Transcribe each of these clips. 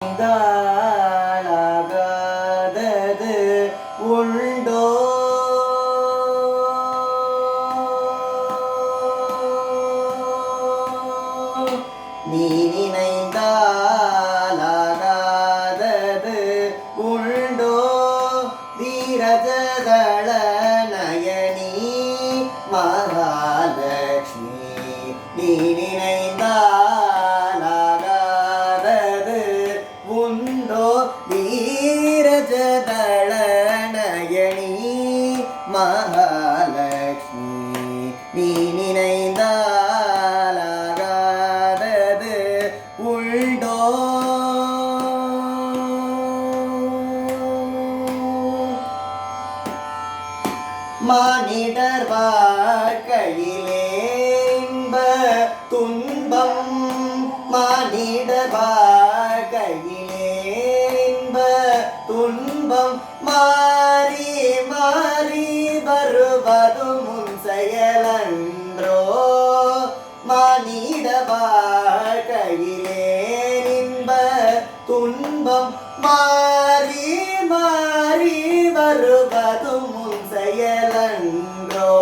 தாளாகாதது உண்டோ? நீ நினைந்தாலாகாதது உண்டோ? தீரஜதள நயனி மகாலட்சுமி, நீ நினைந்தாலாகாதது உண்டோ? தீரஜதள நயனி மகாலட்சுமி, நீ நினைந்தாலாகாதது உண்டோ? மானிடர் வாழ்க்கையிலே இன்ப துன்பம், மானிடர் வாழ்க்கையிலே இன்ப துன்பம் மாறி மாறி வருவதும் உன் செயலன்றோ? மானிட வாழ்க்கையிலே இன்ப துன்பம் மாறி மாறி வருவதும் உன் செயலன்றோ?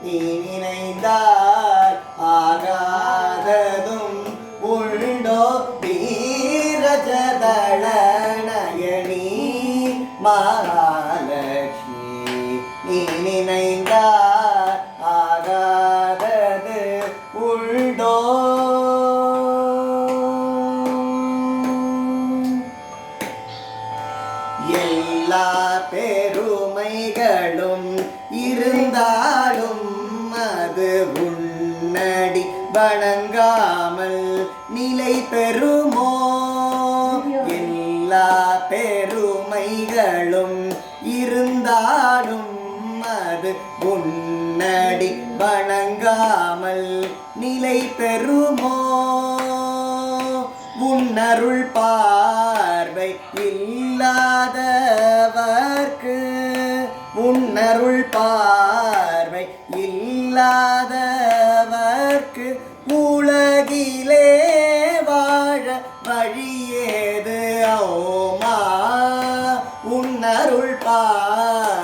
நீ நினைந்தால் ஆகாததும் உண்டோ? தீரஜதள நயனி மகாலட்சுமி, நீ நினைந்தால் ஆகாதது உண்டோ? எல்லா பெருமைகளும் இருந்தாலும் அது உன்னடி வணங்காமல் நிலை பெறுமோ? எல்லா பெருமைகளும் இருந்தாலும் அது உன்னடி வணங்காமல் நிலை பெறுமோ? உன்னருள் பார்வை இல்லாதவர்க்கு, உன்னருள் பார்வை இல்லாதவர்க்கு உலகிலே வாழ வழியேது ஓமா? உன்னருள் பார்வை